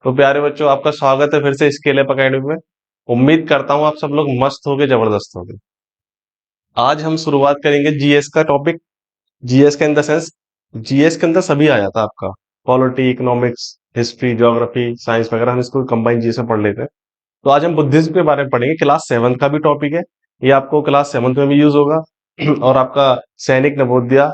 तो प्यारे बच्चों, आपका स्वागत है फिर से स्केल अप अकेडमी में। उम्मीद करता हूँ आप सब लोग मस्त होगे, जबरदस्त होगे। आज हम शुरुआत करेंगे जीएस का टॉपिक। जीएस का इन द सेंस, जीएस के अंदर सभी आ जाता है आपका। Polity, economics, history, geography, science वगैरह हम इसको कंबाइन जीएस में पढ़ लेते हैं। तो आज हम बुद्धिज्म के बारे में पढ़ेंगे। क्लास 7 का भी टॉपिक है, ये आपको क्लास 7 में भी यूज होगा। और आपका सैनिक, नवोदया,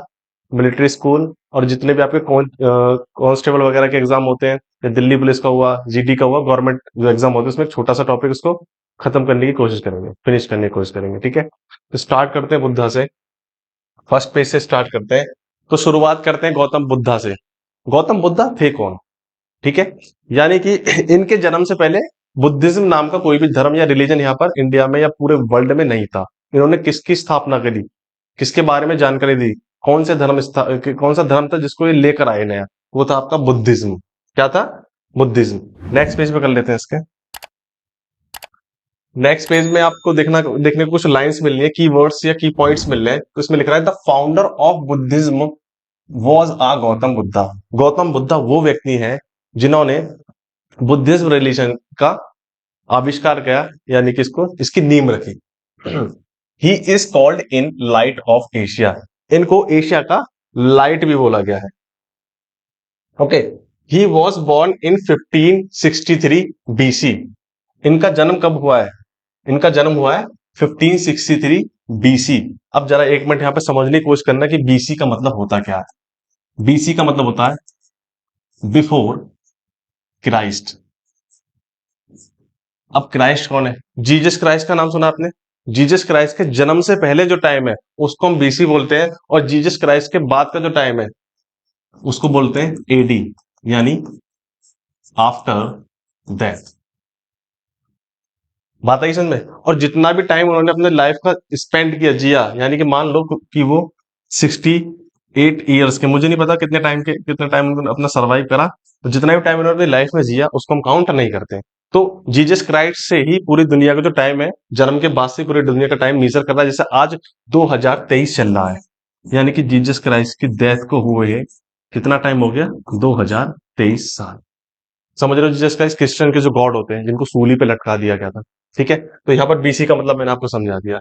मिलिट्री स्कूल और जितने भी आपके कांस्टेबल वगैरह के एग्जाम होते हैं, या दिल्ली पुलिस का हुआ, जीडी का हुआ, गवर्नमेंट जो एग्जाम होते हैं, उसमें एक छोटा सा टॉपिक उसको खत्म करने की कोशिश करेंगे, फिनिश करने की कोशिश करेंगे। ठीक है, तो स्टार्ट करते हैं बुद्धा से। फर्स्ट पेज से स्टार्ट करते हैं। तो शुरुआत करते हैं गौतम बुद्धा से। गौतम बुद्धा थे कौन? ठीक है, यानी कि इनके जन्म से पहले बुद्धिज्म नाम का कोई भी धर्म या रिलीजन यहाँ पर इंडिया में या पूरे वर्ल्ड में नहीं था। इन्होंने किसकी स्थापना करी, किसके बारे में जानकारी दी, कौन सा धर्म था जिसको ये लेकर आए नया, वो था आपका बुद्धिज्म। क्या था? बुद्धिज्म। नेक्स्ट पेज पे कर लेते हैं इसके। नेक्स्ट पेज में आपको देखने को कुछ लाइंस मिल रही है, की वर्ड्स या की पॉइंट्स मिल रहे हैं। तो इसमें लिख रहा है the founder of Buddhism was a Gautam Buddha. Gautam Buddha वो व्यक्ति हैं जिन्होंने बुद्धिज्म रिलीजन का आविष्कार किया, यानी कि इसको इसकी नींव रखी। He is called in light of Asia. इनको एशिया का लाइट भी बोला गया है। Okay, he was born in 1563 BC. इनका जन्म कब हुआ है? इनका जन्म हुआ है 1563 बीसी। अब जरा एक मिनट यहां पे समझने की कोशिश करना कि बीसी का मतलब होता क्या है। बीसी का मतलब होता है बिफोर क्राइस्ट। अब क्राइस्ट कौन है? जीसस क्राइस्ट का नाम सुना आपने? जीसस क्राइस्ट के जन्म से पहले जो टाइम है उसको हम बीसी बोलते हैं, और जीसस क्राइस्ट के बाद का जो टाइम है उसको बोलते हैं एडी, यानी आफ्टर डेथ। बात आई समझ में? और जितना भी टाइम उन्होंने अपने लाइफ का स्पेंड किया, जिया, यानी कि मान लो कि वो 68 ईयर्स के, मुझे नहीं पता कितने टाइम उन्होंने अपना सर्वाइव करा, तो जितना भी टाइम उन्होंने अपनी लाइफ में जिया उसको हम काउंट नहीं करते। तो जीसस क्राइस्ट से ही पूरी दुनिया का जो टाइम है, जन्म के बाद से पूरी दुनिया का टाइम मीजर कर रहा है। जैसे आज 2023 चल रहा है, यानी कि जीसस क्राइस्ट की डेथ को हुए कितना टाइम हो गया? 2023 साल। समझ रहे हो? जीसस क्राइस्ट क्रिश्चियन के जो गॉड होते हैं, जिनको सूली पे लटका दिया गया था। ठीक है, तो यहाँ पर बीसी का मतलब मैंने आपको समझा दिया।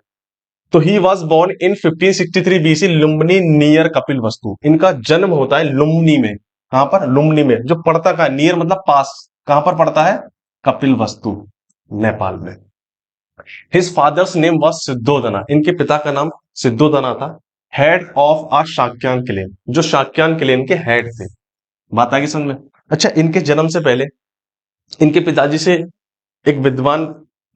तो he was born in 1563 BC Lumbini near Kapilavastu. इनका जन्म होता है लुम्बिनी में। कहां पर? लुम्बिनी में। जो पड़ता का नियर मतलब पास, कहां पर पड़ता है? कपिल वस्तु, नेपाल में। His father's name was Suddhodana. इनके पिता का नाम सिद्धोदना था। Head of a Shakyan clan, जो शाक्यान क्लेन के हेड थे। बात आगे समझ में? अच्छा, इनके जन्म से पहले इनके पिताजी से एक विद्वान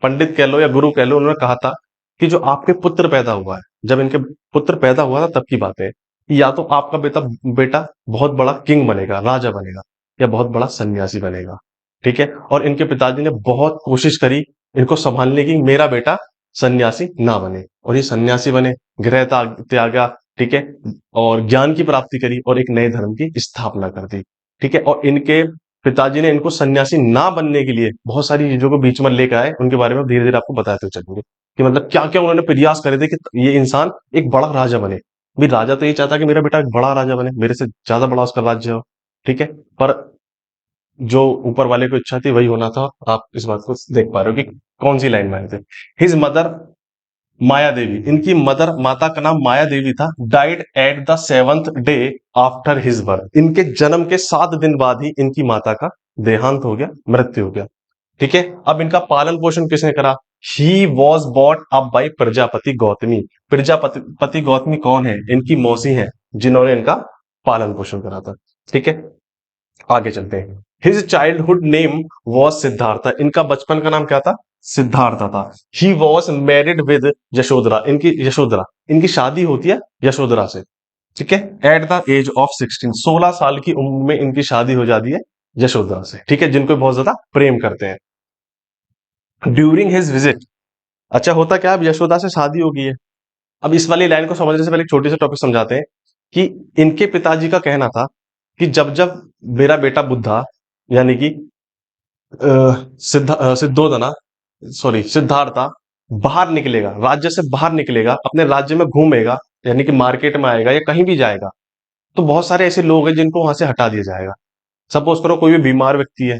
पंडित कह लो या गुरु कह लो, उन्होंने कहा था कि जो आपके पुत्र पैदा हुआ है, जब इनके पुत्र पैदा हुआ था तब की बात है, या तो आपका बेटा बेटा बहुत बड़ा किंग बनेगा, राजा बनेगा, या बहुत बड़ा सन्यासी बनेगा। ठीक है, और इनके पिताजी ने बहुत कोशिश करी इनको संभालने की, मेरा बेटा सन्यासी ना बने, और ये सन्यासी बने, गृह त्यागा। ठीक है, और ज्ञान की प्राप्ति करी और एक नए धर्म की स्थापना कर दी। ठीक है, और इनके पिताजी ने इनको सन्यासी ना बनने के लिए बहुत सारी चीजों को बीच में लेकर आए, उनके बारे में धीरे धीरे आपको बताते चलेंगे कि मतलब क्या क्या उन्होंने प्रयास करे थे कि ये इंसान एक बड़ा राजा बने। भी राजा तो ये चाहता कि मेरा बेटा एक बड़ा राजा बने, मेरे से ज्यादा बड़ा उसका राज्य हो। ठीक है, पर जो ऊपर वाले को इच्छा थी वही होना था। आप इस बात को देख पा रहे हो कि कौन सी लाइन में आए थे। हिज मदर माया देवी। इनकी मदर, माता का नाम माया देवी था। Died at the 7th day after his birth. इनके जन्म के 7 दिन बाद ही इनकी माता का देहांत हो गया, मृत्यु हो गया। ठीक है, अब इनका पालन पोषण किसने करा? He was bought up by Prajapati Gautami. Prajapati Gautami कौन है? इनकी मौसी है, जिन्होंने इनका पालन पोषण करा था। ठीक है, आगे चलते हैं। His childhood name was Siddharth. इनका बचपन का नाम क्या था? सिद्धार्थ था। He was married with Yashodhara. इनकी शादी होती है यशोधरा से। ठीक है, एट द एज ऑफ 16, 16 साल की उम्र में इनकी शादी हो जाती है यशोधरा से। ठीक है, जिनको बहुत ज्यादा प्रेम करते हैं। ड्यूरिंग हिज विजिट, अच्छा होता क्या, अब यशोदा से शादी हो गई है। अब इस वाली लाइन को समझने से पहले एक छोटी सी टॉपिक समझाते हैं कि इनके पिताजी का कहना था कि जब जब मेरा बेटा बुद्धा, यानी कि सिद्धोदना, सॉरी सिद्धार्था, बाहर निकलेगा, राज्य से बाहर निकलेगा, अपने राज्य में घूमेगा, यानी कि मार्केट में आएगा या कहीं भी जाएगा, तो बहुत सारे ऐसे लोग हैं जिनको वहां से हटा दिया जाएगा। सपोज करो कोई भी बीमार व्यक्ति है,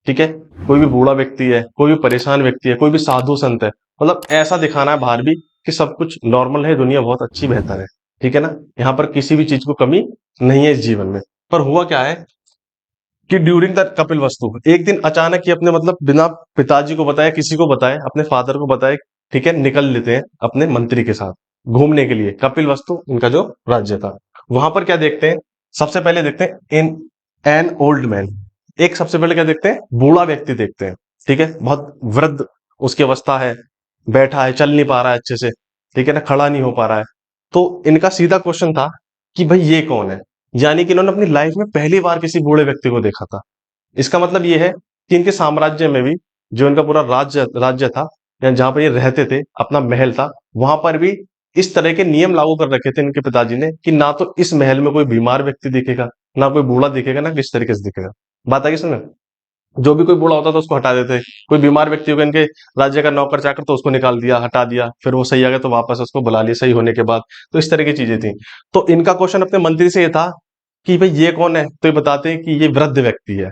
ठीक है, कोई भी बूढ़ा व्यक्ति है, कोई भी परेशान व्यक्ति है, कोई भी साधु संत है, मतलब ऐसा दिखाना है बाहर भी कि सब कुछ नॉर्मल है, दुनिया बहुत अच्छी बेहतर है। ठीक है ना, यहाँ पर किसी भी चीज को कमी नहीं है इस जीवन में। पर हुआ क्या है कि ड्यूरिंग द कपिल वस्तु एक दिन अचानक ही अपने मतलब बिना पिताजी को बताए, किसी को बताए, अपने फादर को बताए, ठीक है, निकल लेते हैं अपने मंत्री के साथ घूमने के लिए कपिल वस्तु, उनका जो राज्य था। वहां पर क्या देखते हैं, सबसे पहले देखते हैं इन एन ओल्ड मैन, एक सबसे पहले क्या देखते हैं, बूढ़ा व्यक्ति देखते हैं। ठीक है, बहुत वृद्ध उसकी अवस्था है, बैठा है, चल नहीं पा रहा है अच्छे से, ठीक है ना, खड़ा नहीं हो पा रहा है। तो इनका सीधा क्वेश्चन था कि भाई ये कौन है, यानी कि इन्होंने अपनी लाइफ में पहली बार किसी बूढ़े व्यक्ति को देखा था। इसका मतलब ये है कि इनके साम्राज्य में भी, जो इनका पूरा राज्य राज्य था, या जहां पर ये रहते थे, अपना महल था, वहां पर भी इस तरह के नियम लागू कर रखे थे इनके पिताजी ने कि ना तो इस महल में कोई बीमार व्यक्ति दिखेगा, ना कोई बूढ़ा दिखेगा, ना किस तरीके से दिखेगा। बात आगे सुन, जो भी कोई बूढ़ा होता था उसको हटा देते, कोई बीमार व्यक्ति होगा इनके राज्य का नौकर चाकर तो उसको निकाल दिया, हटा दिया, फिर वो सही आ गया तो वापस उसको बुला लिया सही होने के बाद। तो इस तरह की चीजें थी। तो इनका क्वेश्चन अपने मंत्री से ये था कि भाई ये कौन है, तो ये बताते हैं कि ये वृद्ध व्यक्ति है।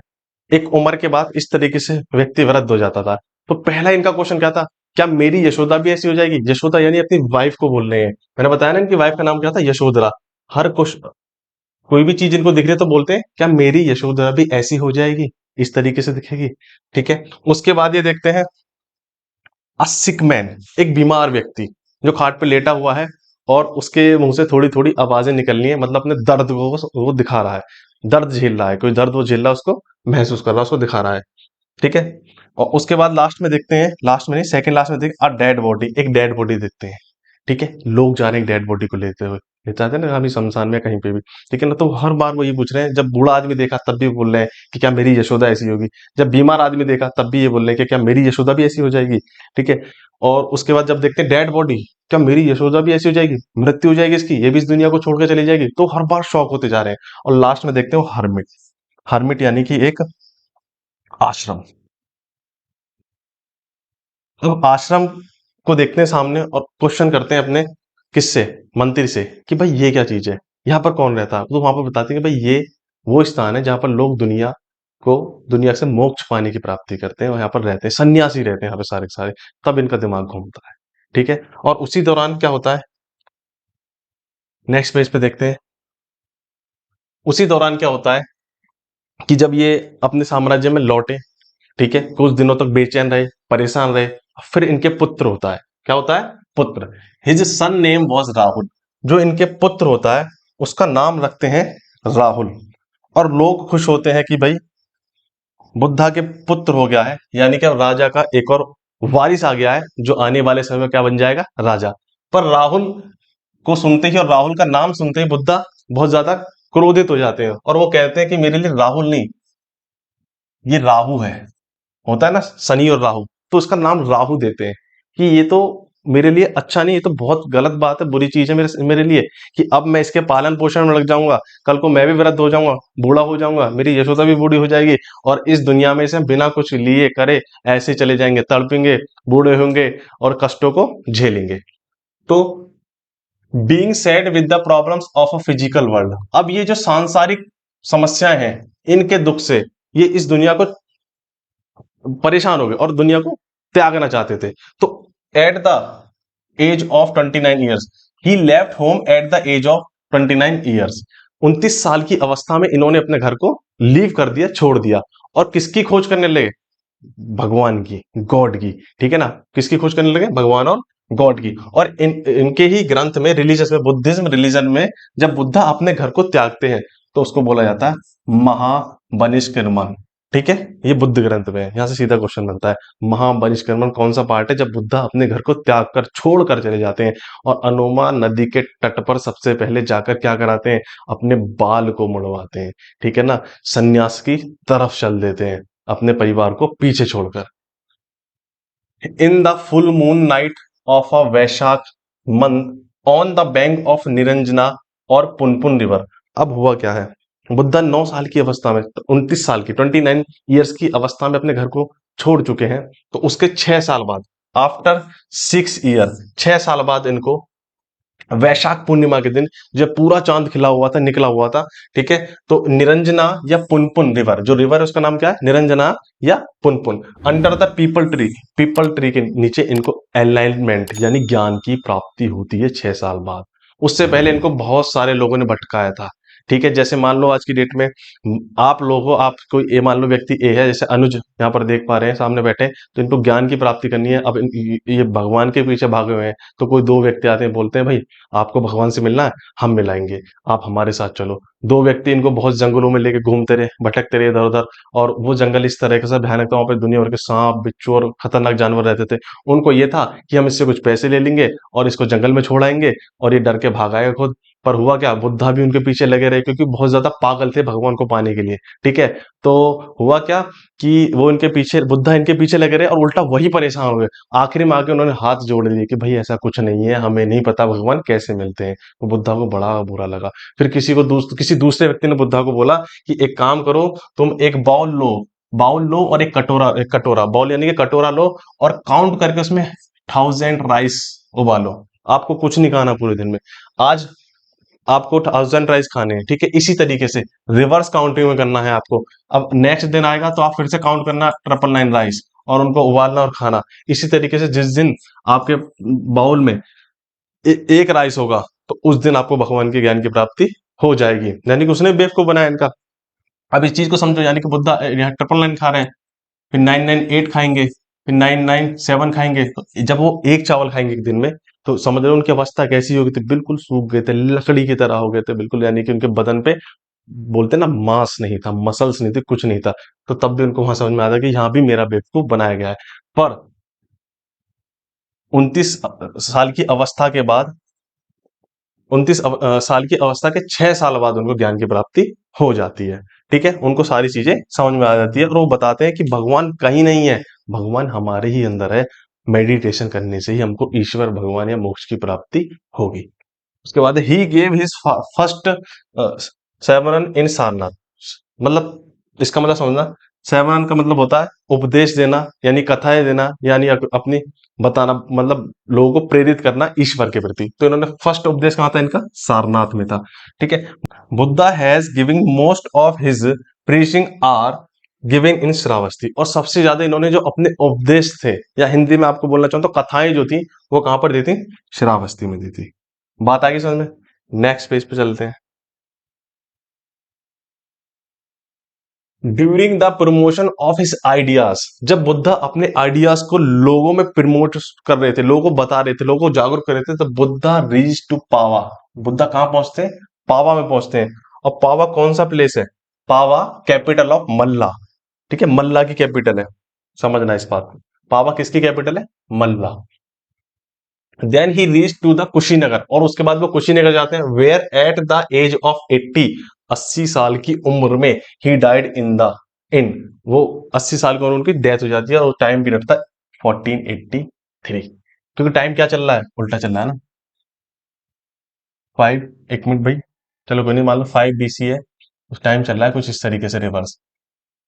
एक उम्र के बाद इस तरीके से व्यक्ति वृद्ध हो जाता था। तो पहला इनका क्वेश्चन क्या था, क्या मेरी यशोदा भी ऐसी हो जाएगी। यशोदा यानी अपनी वाइफ को बोल रहे हैं, मैंने बताया ना इनकी वाइफ का नाम क्या था, यशोधरा। हर कुछ, कोई भी चीज इनको दिख रही है तो बोलते हैं क्या मेरी यशोधरा भी ऐसी हो जाएगी, इस तरीके से दिखेगी। ठीक है, उसके बाद ये देखते हैं अ सिक मैन, एक बीमार व्यक्ति जो खाट पे लेटा हुआ है और उसके मुंह से थोड़ी थोड़ी आवाजें निकलनी है, मतलब अपने दर्द को वो दिखा रहा है, दर्द झेल रहा है, कोई दर्द वो झेल रहा है, उसको महसूस कर रहा है, उसको दिखा रहा है। ठीक है, और उसके बाद लास्ट में देखते हैं, लास्ट में नहीं, सेकंड लास्ट में देखते हैं अ डेड बॉडी, एक डेड बॉडी देखते हैं। ठीक है, लोग जा रहे हैं डेड बॉडी को लेते हुए, ले जाते हैं ना अभी शमशान में कहीं पे भी। ठीक है ना, तो हर बार वो ये पूछ रहे हैं, जब बूढ़ा आदमी देखा तब भी बोल रहे हैं कि क्या मेरी यशोदा ऐसी होगी, जब बीमार आदमी देखा तब भी ये बोल रहे हैं कि क्या मेरी यशोदा भी ऐसी हो जाएगी। ठीक है, और उसके बाद जब देखते हैं डेड बॉडी, क्या मेरी यशोदा भी ऐसी हो जाएगी, मृत्यु हो जाएगी इसकी, ये भी इस दुनिया को छोड़ के चली जाएगी। तो हर बार शौक होते जा रहे हैं। और लास्ट में देखते हो हर्मिट, हर्मिट यानी कि एक आश्रम। अब आश्रम को देखते हैं सामने और क्वेश्चन करते हैं अपने किससे, मंत्री से, कि भाई ये क्या चीज है, यहाँ पर कौन रहता है। तो वहां पर बताते हैं कि भाई ये वो स्थान है जहां पर लोग को दुनिया से मोक्ष पाने की प्राप्ति करते हैं और यहाँ पर रहते हैं, सन्यासी रहते हैं यहाँ पे सारे के सारे। तब इनका दिमाग घूमता है। ठीक है, और उसी दौरान क्या होता है, नेक्स्ट पेज पे देखते हैं, उसी दौरान क्या होता है कि जब ये अपने साम्राज्य में लौटे, ठीक है, कुछ दिनों तक बेचैन रहे, परेशान रहे, फिर इनके पुत्र होता है, क्या होता है, पुत्र। His son name was Rahul, जो इनके पुत्र होता है उसका नाम रखते हैं राहुल। और लोग खुश होते हैं कि भाई बुद्धा के पुत्र हो गया है, यानी कि अब राजा का एक और वारिस आ गया है जो आने वाले समय में क्या बन जाएगा, राजा। पर राहुल को सुनते ही और राहुल का नाम सुनते ही बुद्धा बहुत ज्यादा क्रोधित हो जाते हैं और वो कहते हैं कि मेरे लिए राहुल नहीं, ये राहु है। होता है ना शनि और राहु, तो उसका नाम राहु देते हैं कि ये तो मेरे लिए अच्छा नहीं, ये तो बहुत गलत बात है, बुरी चीज है मेरे मेरे लिए, कि अब मैं इसके पालन पोषण में लग जाऊंगा, कल को मैं भी वृद्ध हो जाऊंगा, बूढ़ा हो जाऊंगा, मेरी यशोदा भी बूढ़ी हो जाएगी, और इस दुनिया में से हम बिना कुछ लिए करे ऐसे चले जाएंगे, तड़पेंगे, बूढ़े होंगे और कष्टों को झेलेंगे। तो being sad with the problems of a physical world, अब ये जो सांसारिक समस्याएं हैं, इनके दुख से ये इस दुनिया को परेशान हो गए और दुनिया को त्यागना चाहते थे। तो at the age of 29 years he left home at the age of 29 years, 29 साल की अवस्था में इन्होंने अपने घर को लीव कर दिया, छोड़ दिया, और किसकी खोज करने लगे, भगवान की, गॉड की। ठीक है ना, किसकी खोज करने लगे, भगवान और गॉड की। और इनके ही ग्रंथ में, रिलीजियस में, बुद्धिज्म रिलीजन में, जब बुद्धा अपने घर को त्यागते हैं तो उसको बोला जाता है महाबनिष्क्रिमण। ठीक है, ये बुद्ध ग्रंथ में है। यहां से सीधा क्वेश्चन बनता है, महाबनिष्क्रिमण कौन सा पार्ट है जब बुद्धा अपने घर को त्याग कर छोड़ कर चले जाते हैं और अनोमा नदी के तट पर सबसे पहले जाकर क्या कराते हैं, अपने बाल को मुड़वाते हैं। ठीक है ना, सन्यास की तरफ चल देते हैं अपने परिवार को पीछे छोड़कर। In the full moon night of a Vaishakh month on the bank of Niranjana और पुनपुन रिवर। अब हुआ क्या है, बुद्धा 9 साल की अवस्था में, 29 साल की, 29 ईयर्स की अवस्था में अपने घर को छोड़ चुके हैं। तो उसके 6 साल बाद, आफ्टर 6 ईयर, 6 साल बाद इनको वैशाख पूर्णिमा के दिन जब पूरा चांद खिला हुआ था, निकला हुआ था, ठीक है, तो निरंजना या पुनपुन रिवर, जो रिवर है उसका नाम क्या है, निरंजना या Punpun, under the people tree के नीचे इनको एनलाइटमेंट यानी ज्ञान की प्राप्ति होती है 6 साल बाद। उससे पहले इनको बहुत सारे लोगों ने भटकाया था, ठीक है। जैसे मान लो आज की डेट में आप लोगों, आप कोई ए मान लो व्यक्ति ए है, जैसे अनुज यहाँ पर देख पा रहे हैं सामने बैठे, तो इनको ज्ञान की प्राप्ति करनी है। अब ये भगवान के पीछे भागे हुए हैं, तो कोई दो व्यक्ति आते हैं, बोलते हैं भाई आपको भगवान से मिलना है, हम मिलाएंगे, आप हमारे साथ चलो। दो व्यक्ति इनको बहुत जंगलों में लेके घूमते रहे, भटकते रहे इधर उधर, और वो जंगल इस तरह से भयानक था, वहां पर दुनिया भर के सांप बिच्छू और खतरनाक जानवर रहते थे। उनको ये था कि हम इससे कुछ पैसे ले लेंगे और इसको जंगल में छोड़ आएंगे, और ये डर के भाग आएगा खुद। पर हुआ क्या, बुद्धा भी उनके पीछे लगे रहे, क्योंकि बहुत ज्यादा पागल थे भगवान को पाने के लिए, ठीक है। तो हुआ क्या कि वो इनके पीछे, बुद्धा इनके पीछे लगे रहे और उल्टा वही परेशान हो गए। आखिरी में आके उन्होंने हाथ जोड़ दिए कि भाई ऐसा कुछ नहीं है, हमें नहीं पता भगवान कैसे मिलते हैं। तो बुद्धा को बड़ा बुरा लगा। फिर किसी दूसरे व्यक्ति ने बुद्धा को बोला कि एक काम करो, तुम एक बाउल लो और एक कटोरा, बाउल यानी कि कटोरा लो, और काउंट करके उसमें 1000 राइस उबालो। आपको कुछ नहीं खाना पूरे दिन में। आज आपको 1000 राइस खाने हैं, ठीक है। इसी तरीके से रिवर्स काउंटिंग में करना है आपको। अब नेक्स्ट दिन आएगा तो आप फिर से काउंट करना 999 राइस, और उनको उबालना और खाना। इसी तरीके से जिस दिन आपके बाउल में एक राइस होगा, तो उस दिन आपको भगवान के ज्ञान की प्राप्ति हो जाएगी। यानी कि उसने बेवकूफ बनाया इनका। अब इस चीज को समझो, यानी कि बुद्धा यहाँ 999 खा रहे हैं, फिर 998 खाएंगे, फिर 997 खाएंगे। तो जब वो एक चावल खाएंगे एक दिन में, तो समझ रहे हो उनकी अवस्था कैसी हो गई थी, बिल्कुल सूख गए थे, लकड़ी की तरह हो गए थे बिल्कुल। यानी कि उनके बदन पे, बोलते ना, मांस नहीं था, मसल्स नहीं थे, कुछ नहीं था। तो तब भी उनको वहां समझ में आता कि यहाँ भी मेरा बेवकूफ बनाया गया है। पर 29 साल की अवस्था के बाद, 29 साल की अवस्था के 6 साल बाद उनको ज्ञान की प्राप्ति हो जाती है, ठीक है। उनको सारी चीजें समझ में आ जाती है, और वो बताते हैं कि भगवान कहीं नहीं है, भगवान हमारे ही अंदर है। मेडिटेशन करने से ही हमको ईश्वर, भगवान या मोक्ष की प्राप्ति होगी। उसके बाद ही गेव हिज फर्स्ट सेवरन इन सारनाथ। मतलब इसका मतलब समझना, सेवरन का मतलब होता है उपदेश देना, यानी कथाएं देना, यानी अपनी बताना, मतलब लोगों को प्रेरित करना ईश्वर के प्रति। तो इन्होंने फर्स्ट उपदेश कहा था इनका, सारनाथ में था, ठीक है। Buddha has giving most of his preaching are giving in Shravasti. और सबसे ज्यादा इन्होंने जो अपने उपदेश थे, या हिंदी में आपको बोलना चाहूँ तो कथाएं जो थी, वो कहां पर दी थी, श्रावस्ती में दी थी। बात आगे समझ में। नेक्स्ट पेज पे चलते हैं। During the promotion of his ideas, जब बुद्धा अपने आइडियाज को लोगों में प्रमोट कर रहे थे, लोगों को बता रहे थे, लोगों को जागरूक कर रहे थे, तो बुद्धा रीच टू पावा। बुद्धा कहां पहुंचते हैं, पावा में पहुंचते हैं। और पावा कौन सा प्लेस है, पावा कैपिटल ऑफ मल्ला, ठीक है, मल्ला की कैपिटल है, समझना इस बात को। पावा किसकी कैपिटल है, Malla. Then he reach to the Kushinagar, और उसके बाद वो कुशीनगर जाते हैं, where at the age of 80, 80 साल की उम्र में, he died in the in, वो 80 साल की उम्र उनकी डेथ हो जाती है। और टाइम पीरियड था 1483, क्योंकि टाइम क्या चल रहा है, उल्टा चल रहा है ना। 5, एक मिनट भाई, चलो कोई नहीं, मान लो 5 BC है, उस टाइम चल रहा है कुछ इस तरीके से रिवर्स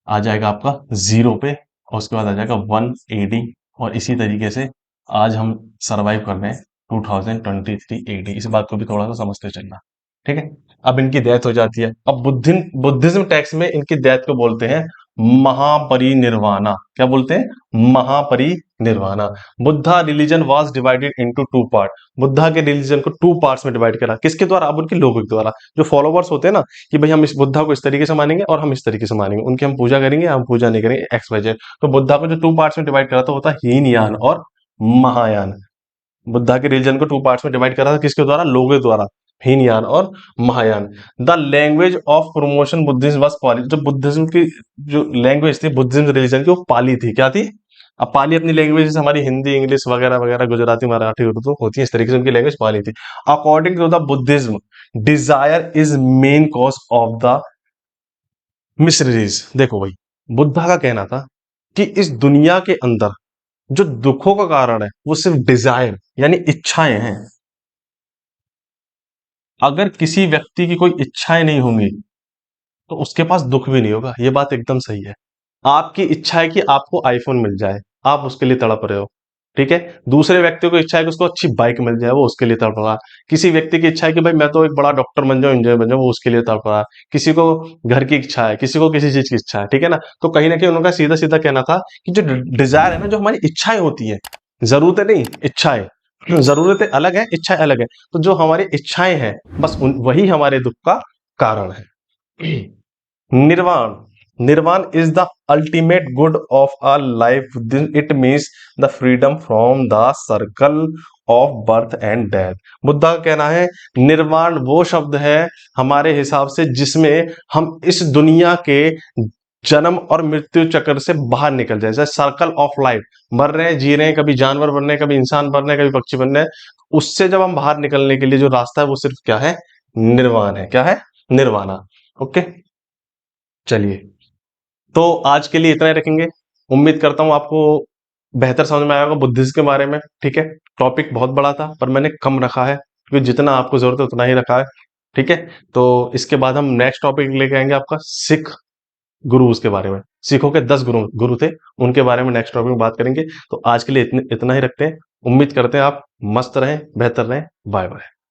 आ जाएगा आपका जीरो पे, और उसके बाद आ जाएगा 1 AD। और इसी तरीके से आज हम सरवाइव कर रहे हैं 2023 AD। इस बात को भी थोड़ा सा समझते चलना, ठीक है। अब इनकी डेथ हो जाती है। अब बुद्धिज्म टेक्स्ट में इनकी डेथ को बोलते हैं महापरिनिर्वाणा। क्या बोलते हैं, Mahaparinirvana. Buddha religion was divided into 2 part. Buddha के रिलीजन को 2 पार्ट्स में डिवाइड करा, किसके द्वारा, अब उनके लोगों के द्वारा, जो फॉलोवर्स होते हैं ना, कि भाई हम इस बुद्धा को इस तरीके से मानेंगे और हम इस तरीके से मानेंगे, उनकी हम पूजा करेंगे, हम पूजा नहीं करेंगे, एक्स वाई जेड। तो बुद्धा को जो 2 पार्ट्स में डिवाइड करा था, होता है हीनयान और महायान। बुद्धा के रिलीजन को 2 पार्ट्स में डिवाइड करा था, किसके द्वारा, लोगों के द्वारा, हीनयान और Mahayana. The language of promotion Buddhism was Pali. जो बुद्धिज्म की जो लैंग्वेज थी बुद्धिज्म रिलीजन की, वो पाली थी। क्या थी, अब पाली अपनी लैंग्वेज, जैसे हमारी हिंदी, इंग्लिश वगैरह वगैरह, गुजराती, मराठी, उर्दू होती है, इस तरीके से उनकी लैंग्वेज पाली थी। According to the Buddhism, desire is main cause of the miseries. देखो भाई, बुद्धा का कहना था कि इस दुनिया के अंदर जो दुखों का कारण है, वो सिर्फ डिजायर यानी इच्छाएं हैं। अगर किसी व्यक्ति की कोई इच्छाएं नहीं होंगी, तो उसके पास दुख भी नहीं होगा। ये बात एकदम सही है। आपकी इच्छा है कि आपको आईफोन मिल जाए, आप उसके लिए तड़प रहे हो, ठीक है। दूसरे व्यक्ति को इच्छा है कि उसको अच्छी बाइक मिल जाए, वो उसके लिए तड़प रहा। किसी व्यक्ति की इच्छा है कि भाई मैं तो एक बड़ा डॉक्टर बन जाऊं, इंजीनियर बन जाऊं, वो उसके लिए तड़प रहा। किसी को घर की इच्छा है, किसी को किसी चीज की इच्छा है, ठीक है ना। तो कहीं ना कहीं उनका सीधा सीधा कहना था कि जो डिजायर है ना, जो हमारी इच्छाएं होती है, जरूरतें नहीं, इच्छाएं। जरूरतें अलग है, इच्छाएं अलग है। तो जो हमारी इच्छाएं हैं, बस वही हमारे दुख का कारण है। निर्वाण, निर्वाण is the ultimate good of a life. It means the freedom from the circle of birth and death. Buddha का कहना है निर्वाण वो शब्द है हमारे हिसाब से जिसमें हम इस दुनिया के जन्म और मृत्यु चक्र से बाहर निकल जाए, जैसे सर्कल ऑफ लाइफ, मर रहे हैं, जी रहे हैं, कभी जानवर बन रहे हैं, कभी इंसान बन रहे हैं, कभी पक्षी बन रहे हैं। उससे जब हम बाहर निकलने के लिए जो रास्ता है वो सिर्फ क्या है, निर्वाण है। क्या है, निर्वाणा। ओके, चलिए, तो आज के लिए इतना ही रखेंगे। उम्मीद करता हूँ आपको बेहतर समझ में आया होगा बुद्धिज्म के बारे में। ठीक है, टॉपिक बहुत बड़ा था पर मैंने कम रखा है, क्योंकि जितना आपको जरूरत है उतना ही रखा है। ठीक है, तो इसके बाद हम नेक्स्ट टॉपिक लेके आएंगे आपका सिख गुरुज के बारे में। सिखों के 10 गुरु गुरु थे, उनके बारे में नेक्स्ट टॉपिक में बात करेंगे। तो आज के लिए इतना ही रखते हैं। उम्मीद करते हैं आप मस्त रहें, बेहतर रहें। Bye bye.